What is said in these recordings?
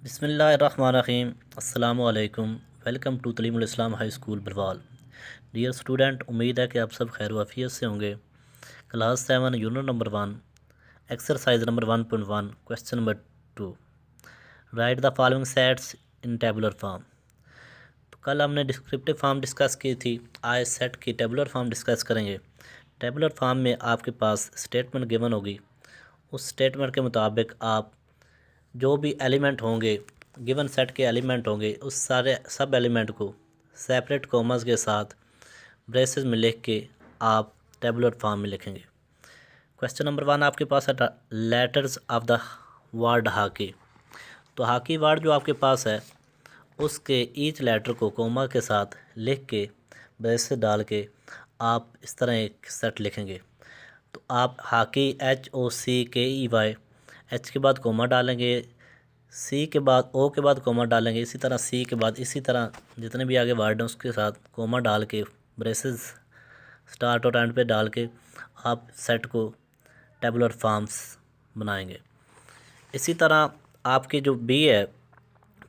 बिस्मिल्लाहिर्रहमानिर्रहीम। अस्सलामुअलैकुम। Welcome to Taleemul Islam high school Barwal. Dear student, उम्मीद है कि आप सब खैर वाफियत से होंगे। Class 7 unit number 1 exercise number 1.1 question number 2, right the following sets in tabular form. तो कल हमने डिस्क्रिप्टिव फॉर्म डिस्कस की थी, आज सेट की टेबुलर फॉर्म डिस्कस करेंगे। टेबुलर फॉर्म में आपके पास स्टेटमेंट गिवन होगी, उस स्टेटमेंट के मुताबिक आप जो भी एलिमेंट होंगे, गिवन सेट के एलिमेंट होंगे, उस सारे सब एलिमेंट को सेपरेट कॉमर्स के साथ ब्रेसेस में लिख के आप टेबुलर फॉर्म में लिखेंगे। क्वेश्चन नंबर 1 आपके पास है letters of the word hockey. तो हाकी वर्ड जो आपके पास है उसके ईच लेटर को कोमा के साथ लिख के ब्रेसेस डाल के आप इस तरह एक सेट लिखेंगे। तो आप हाकी HOCKEY, एच के बाद कोमा डालेंगे, सी के बाद ओ के बाद कोमा डालेंगे, इसी तरह सी के बाद इसी तरह जितने भी आगे वर्ड हैं उसके साथ कोमा डाल के ब्रेसेस स्टार्ट और एंड पे डाल के आप सेट को टेबुलर फॉर्म्स बनाएंगे। इसी तरह आपकी जो बी है,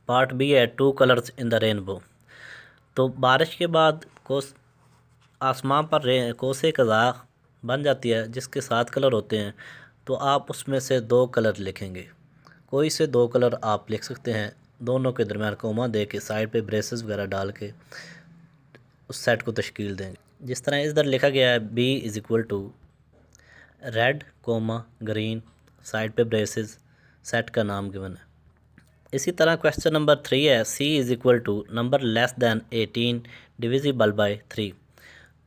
पार्ट बी है, 2 कलर्स इन द रेनबो। तो बारिश के बाद आसमान पर कोसे कज़ा बन जाती है जिसके 7 कलर होते हैं। तो आप उसमें से 2 कलर लिखेंगे, कोई से 2 कलर आप लिख सकते हैं। दोनों के दरम्यान कोमा दे के साइड पे ब्रेसेस वगैरह डाल के उस सेट को तश्कील देंगे। जिस तरह इधर लिखा गया है B is equal to red comma green, side पे ब्रेसेस, सेट का नाम गिवन है। इसी तरह क्वेश्चन नंबर 3 है C is equal to number less than 18 divisible by 3।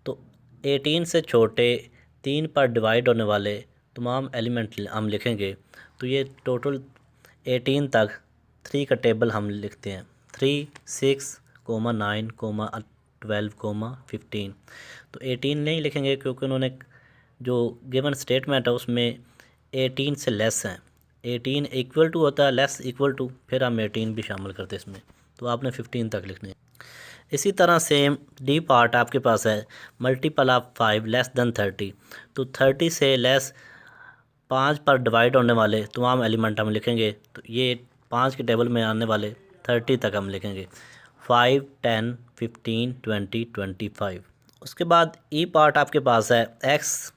तो 18 से छोटे 3 पर डिवाइड होने वाले तमाम एलिमेंट हम लिखेंगे। तो ये टोटल 18 तक 3 का टेबल हम लिखते हैं, 3, 6, 9, 12, 15। तो 18 नहीं लिखेंगे क्योंकि उन्होंने जो गिवन स्टेटमेंट है उसमें 18 से लेस हैं। 18 इक्वल टू होता है, लेस इक्वल टू, फिर हम 18 भी शामिल करते हैं इसमें। तो आपने 15 तक लिखने हैं। इसी तरह सेम डी पार्ट आपके पास है मल्टीपल ऑफ 5 लेस दैन 30। तो 30 से लेस 5 पर डिवाइड होने वाले तमाम एलिमेंट हम लिखेंगे। तो ये 5 के टेबल में आने वाले 30 तक हम लिखेंगे, 5, 10, 15, 20, 25। उसके बाद ई पार्ट आपके पास है X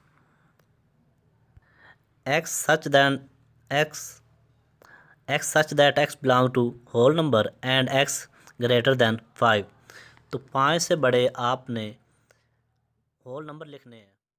such that X belong to whole number and X greater than 5। तो 5 से बड़े आपने होल नंबर लिखने हैं।